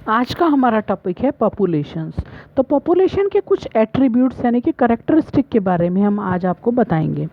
आज का हमारा टॉपिक है पॉपुलेशंस। तो पॉपुलेशन के कुछ एट्रीब्यूट्स यानी कि करेक्टरिस्टिक के बारे में हम आज आपको बताएंगे।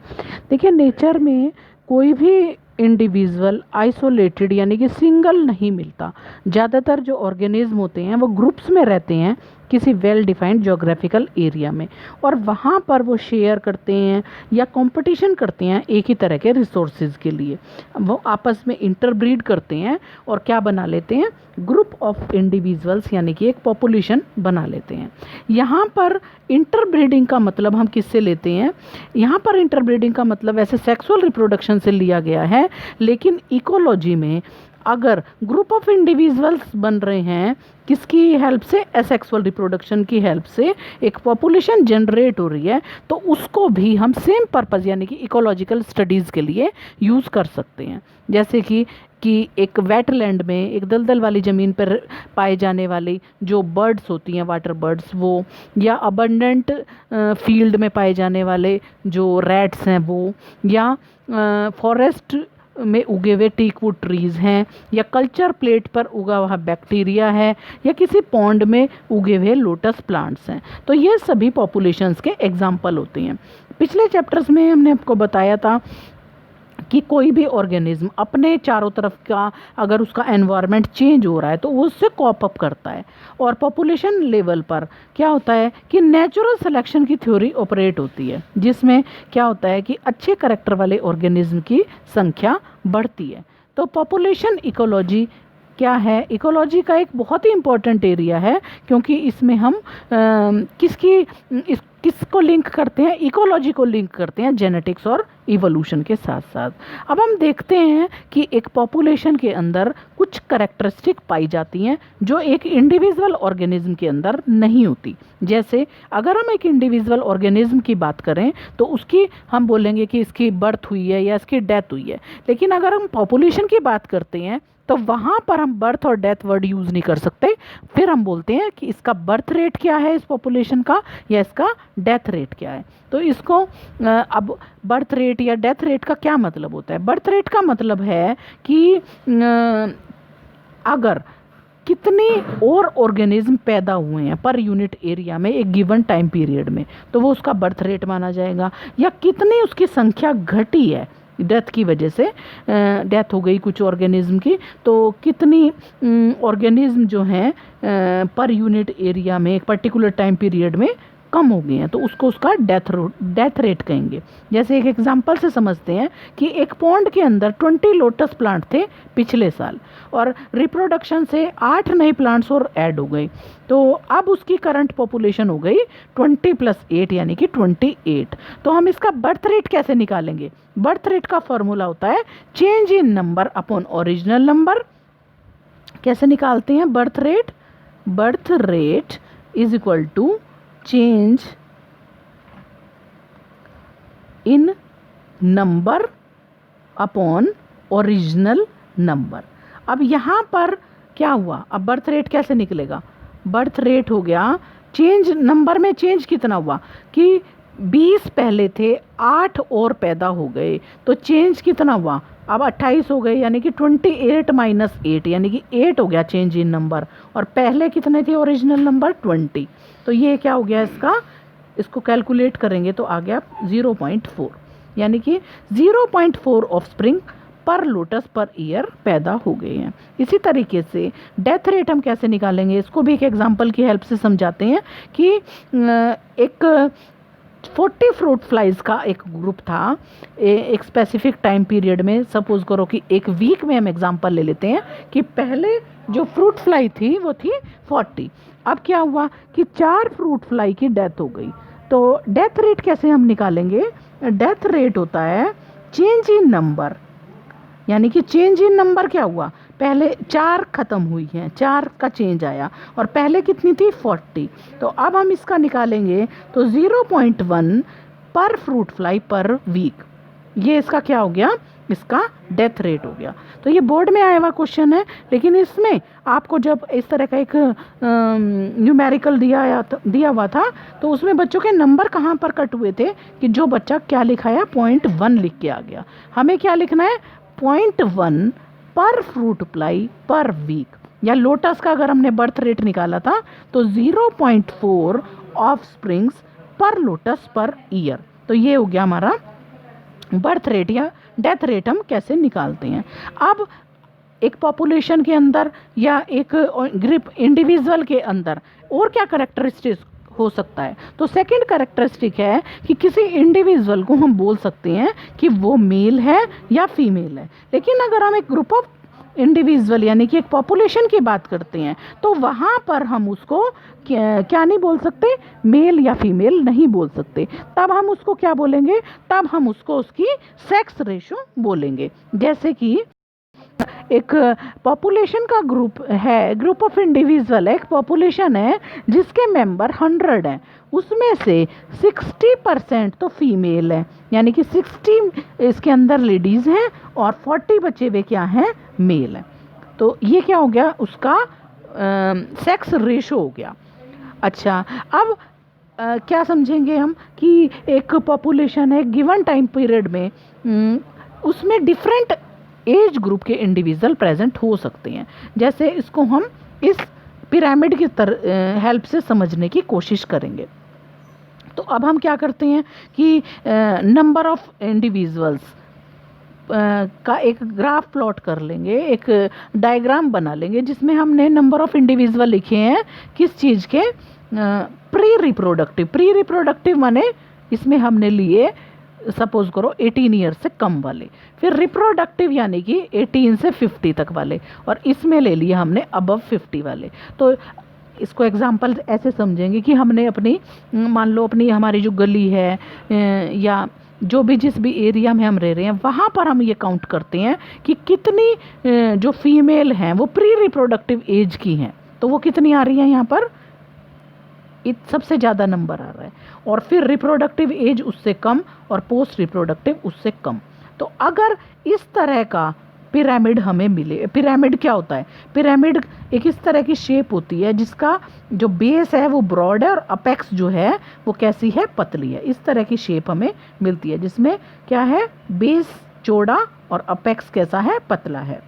देखिए, नेचर में कोई भी इंडिविजुअल आइसोलेटेड यानी कि सिंगल नहीं मिलता। ज़्यादातर जो ऑर्गेनिज्म होते हैं वो ग्रुप्स में रहते हैं किसी वेल डिफाइंड जोग्राफिकल एरिया में, और वहाँ पर वो शेयर करते हैं या कंपटीशन करते हैं एक ही तरह के रिसोर्सेज के लिए। वो आपस में इंटरब्रीड करते हैं और क्या बना लेते हैं, ग्रुप ऑफ इंडिविजुअल्स यानी कि एक पॉपुलेशन बना लेते हैं। यहाँ पर इंटरब्रीडिंग का मतलब हम किससे लेते हैं, यहाँ पर इंटरब्रीडिंग का मतलब वैसे सेक्सुअल रिप्रोडक्शन से लिया गया है, लेकिन इकोलॉजी में अगर ग्रुप ऑफ इंडिविजुअल्स बन रहे हैं किसकी हेल्प से, एसेक्सुअल रिप्रोडक्शन की हेल्प से एक पॉपुलेशन जनरेट हो रही है, तो उसको भी हम सेम पर्पस यानी कि इकोलॉजिकल स्टडीज़ के लिए यूज़ कर सकते हैं। जैसे कि एक वेटलैंड में, एक दलदल वाली ज़मीन पर पाए जाने वाली जो बर्ड्स होती हैं, वाटर बर्ड्स वो, या अबंडेंट फील्ड में पाए जाने वाले जो रैट्स हैं वो, या फॉरेस्ट में उगे हुए टीकवुड ट्रीज़ हैं, या कल्चर प्लेट पर उगा हुआ बैक्टीरिया है, या किसी पॉन्ड में उगे हुए लोटस प्लांट्स हैं। तो ये सभी पॉपुलेशंस के एग्जाम्पल होते हैं। पिछले चैप्टर्स में हमने आपको बताया था कि कोई भी ऑर्गेनिज्म अपने चारों तरफ का अगर उसका एनवायरनमेंट चेंज हो रहा है तो वो उससे कॉप अप करता है। और पॉपुलेशन लेवल पर क्या होता है कि नेचुरल सिलेक्शन की थ्योरी ऑपरेट होती है, जिसमें क्या होता है कि अच्छे करैक्टर वाले ऑर्गेनिज्म की संख्या बढ़ती है। तो पॉपुलेशन इकोलॉजी क्या है, इकोलॉजी का एक बहुत ही इम्पोर्टेंट एरिया है, क्योंकि इसमें हम किसको लिंक करते हैं, इकोलॉजी को लिंक करते हैं जेनेटिक्स और इवोल्यूशन के साथ साथ। अब हम देखते हैं कि एक पॉपुलेशन के अंदर कुछ करेक्टरिस्टिक पाई जाती हैं जो एक इंडिविजुअल ऑर्गेनिज्म के अंदर नहीं होती। जैसे अगर हम एक इंडिविजुअल ऑर्गेनिज्म की बात करें तो उसकी हम बोलेंगे कि इसकी बर्थ हुई है या इसकी डेथ हुई है, लेकिन अगर हम पॉपुलेशन की बात करते हैं तो वहाँ पर हम बर्थ और डेथ वर्ड यूज़ नहीं कर सकते। फिर हम बोलते हैं कि इसका बर्थ रेट क्या है इस पॉपुलेशन का, या इसका डेथ रेट क्या है। तो इसको अब बर्थ रेट या डेथ रेट का क्या मतलब होता है। बर्थ रेट का मतलब है कि अगर कितने और ऑर्गेनिज्म पैदा हुए हैं पर यूनिट एरिया में एक गिवन टाइम पीरियड में, तो वो उसका बर्थ रेट माना जाएगा। या कितनी उसकी संख्या घटी है डेथ की वजह से, डेथ हो गई कुछ ऑर्गेनिज्म की, तो कितनी ऑर्गेनिज्म जो हैं पर यूनिट एरिया में एक पर्टिकुलर टाइम पीरियड में कम हो गए हैं, तो उसको उसका डेथ रेट कहेंगे। जैसे एक एग्जांपल से समझते हैं कि एक पॉन्ड के अंदर 20 लोटस प्लांट थे पिछले साल, और रिप्रोडक्शन से 8 नए प्लांट्स और ऐड हो गए, तो अब उसकी करंट पॉपुलेशन हो गई 20 + 8 यानी कि 28। तो हम इसका बर्थ रेट कैसे निकालेंगे, बर्थ रेट का फॉर्मूला होता है change in number upon original number. कैसे निकालते हैं birth rate is equal to change in number upon original number. अब यहाँ पर क्या हुआ, अब बर्थ रेट कैसे निकलेगा, बर्थ रेट हो गया चेंज नंबर में, चेंज कितना हुआ कि 20 पहले थे, 8 और पैदा हो गए, तो चेंज कितना हुआ, अब 28 हो गए, यानी कि 28 - 8 यानी कि 8 हो गया चेंज इन नंबर, और पहले कितने थे ओरिजिनल नंबर 20। तो ये क्या हो गया इसको कैलकुलेट करेंगे तो आ गया 0.4, यानी कि 0.4 ऑफस्प्रिंग पर लोटस पर ईयर पैदा हो गए हैं। इसी तरीके से डेथ रेट हम कैसे निकालेंगे, इसको भी एक एग्जांपल की हेल्प से समझाते हैं कि एक 40 फ्रूट फ्लाइज का एक ग्रुप था एक स्पेसिफिक टाइम पीरियड में। सपोज करो कि एक वीक में हम एग्जांपल ले लेते हैं कि पहले जो फ्रूट फ्लाई थी वो थी 40। अब क्या हुआ कि 4 फ्रूट फ्लाई की डेथ हो गई, तो डेथ रेट कैसे हम निकालेंगे, डेथ रेट होता है चेंज इन नंबर, यानी कि चेंज इन नंबर क्या हुआ, पहले 4 ख़त्म हुई हैं, 4 का चेंज आया, और पहले कितनी थी 40। तो अब हम इसका निकालेंगे तो 0.1 पर फ्रूट फ्लाई पर वीक, ये इसका क्या हो गया, इसका डेथ रेट हो गया। तो ये बोर्ड में आया हुआ क्वेश्चन है, लेकिन इसमें आपको जब इस तरह का एक न्यूमेरिकल दिया हुआ था तो उसमें बच्चों के नंबर कहाँ पर कट हुए थे कि जो बच्चा क्या लिखा है 0.1 लिख के आ गया। हमें क्या लिखना है 0.1 पर फ्रूट फ्लाई पर वीक। या लोटस का अगर हमने बर्थ रेट निकाला था तो 0.4 ऑफ स्प्रिंग्स पर लोटस पर ईयर। तो ये हो गया हमारा बर्थ रेट या डेथ रेट हम कैसे निकालते हैं। अब एक पॉपुलेशन के अंदर या एक ग्रुप इंडिविजुअल के अंदर और क्या कैरेक्टरिस्टिक्स हो सकता है, तो सेकंड कैरेक्टरिस्टिक है कि किसी इंडिविजुअल को हम बोल सकते हैं कि वो मेल है या फीमेल है। लेकिन अगर हम एक ग्रुप ऑफ इंडिविजुअल यानी कि एक पॉपुलेशन की बात करते हैं तो वहाँ पर हम उसको क्या नहीं बोल सकते, मेल या फीमेल नहीं बोल सकते। तब हम उसको क्या बोलेंगे, तब हम उसको उसकी सेक्स रेशो बोलेंगे। जैसे कि एक पॉपुलेशन का ग्रुप है, ग्रुप ऑफ इंडिविजुअल, एक पॉपुलेशन है जिसके मेंबर 100 हैं, उसमें से 60% तो फीमेल है, यानी कि 60 इसके अंदर लेडीज़ हैं और 40 बचे हुए क्या हैं, मेल हैं। तो ये क्या हो गया, उसका सेक्स रेशो हो गया। अच्छा, अब क्या समझेंगे हम कि एक पॉपुलेशन है गिवन टाइम पीरियड में, उसमें डिफरेंट एज ग्रुप के इंडिविजुअल प्रेजेंट हो सकते हैं। जैसे इसको हम इस पिरामिड की हेल्प से समझने की कोशिश करेंगे। तो अब हम क्या करते हैं कि नंबर ऑफ इंडिविजुअल्स का एक ग्राफ प्लॉट कर लेंगे, एक डायग्राम बना लेंगे जिसमें हमने नंबर ऑफ इंडिविजुअल लिखे हैं किस चीज़ के, प्री रिप्रोडक्टिव माने इसमें हमने लिए सपोज करो 18 ईयर से कम वाले, फिर रिप्रोडक्टिव यानी कि 18 से 50 तक वाले, और इसमें ले लिए हमने अबव 50 वाले। तो इसको एग्जांपल ऐसे समझेंगे कि हमने अपनी, मान लो अपनी हमारी जो गली है या जो भी जिस भी एरिया में हम रह रहे हैं वहाँ पर हम ये काउंट करते हैं कि कितनी जो फीमेल हैं वो प्री रिप्रोडक्टिव एज की हैं। तो वो कितनी आ रही है यहाँ पर, सबसे ज़्यादा नंबर आ रहा है, और फिर रिप्रोडक्टिव एज उससे कम और पोस्ट रिप्रोडक्टिव उससे कम। तो अगर इस तरह का पिरामिड हमें मिले, पिरामिड क्या होता है, पिरामिड एक इस तरह की शेप होती है जिसका जो बेस है वो ब्रॉड है और अपेक्स जो है वो कैसी है, पतली है। इस तरह की शेप हमें मिलती है जिसमें क्या है, बेस चौड़ा और अपेक्स कैसा है, पतला है।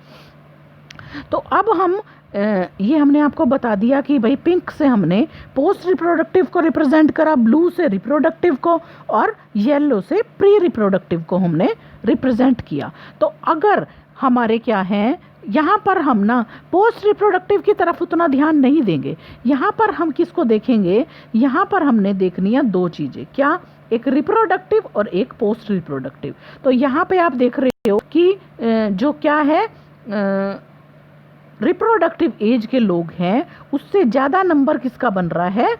तो अब हम ये हमने आपको बता दिया कि भाई पिंक से हमने पोस्ट रिप्रोडक्टिव को रिप्रेजेंट करा, ब्लू से रिप्रोडक्टिव को, और येलो से प्री रिप्रोडक्टिव को हमने रिप्रेजेंट किया। तो अगर हमारे क्या हैं, यहाँ पर हम ना पोस्ट रिप्रोडक्टिव की तरफ उतना ध्यान नहीं देंगे, यहाँ पर हम किसको देखेंगे, यहाँ पर हमने देखनी है दो चीज़ें, क्या, एक रिप्रोडक्टिव और एक पोस्ट रिप्रोडक्टिव। तो यहाँ पे आप देख रहे हो कि जो क्या है, रिप्रोडक्टिव एज के लोग हैं उससे ज़्यादा नंबर किसका बन रहा है,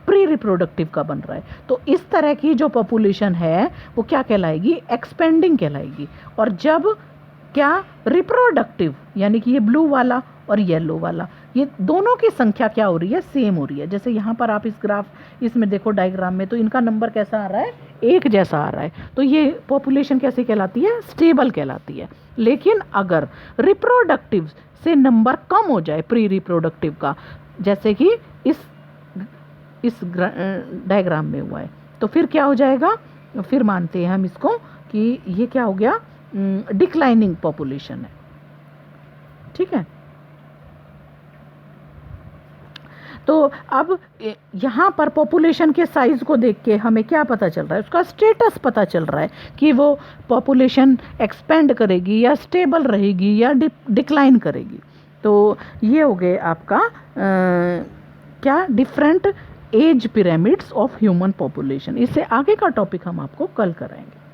प्री रिप्रोडक्टिव का बन रहा है। तो इस तरह की जो पॉपुलेशन है वो क्या कहलाएगी, एक्सपेंडिंग कहलाएगी। और जब क्या, रिप्रोडक्टिव यानी कि ये ब्लू वाला और येलो वाला, ये दोनों की संख्या क्या हो रही है, सेम हो रही है। जैसे यहाँ पर आप इस ग्राफ इसमें देखो डायग्राम में, तो इनका नंबर कैसा आ रहा है, एक जैसा आ रहा है। तो ये पॉपुलेशन कैसे कहलाती है, स्टेबल कहलाती है। लेकिन अगर रिप्रोडक्टिव से नंबर कम हो जाए प्री रिप्रोडक्टिव का, जैसे कि इस डायग्राम में हुआ है, तो फिर क्या हो जाएगा, फिर मानते हैं हम इसको कि ये क्या हो गया, डिक्लाइनिंग पॉपुलेशन है। ठीक है, तो अब यहाँ पर पॉपुलेशन के साइज़ को देख के हमें क्या पता चल रहा है, उसका स्टेटस पता चल रहा है कि वो पॉपुलेशन एक्सपेंड करेगी या स्टेबल रहेगी या डिक्लाइन करेगी। तो ये हो गए आपका क्या, different age pyramids of human population. इससे आगे का टॉपिक हम आपको कल कराएंगे।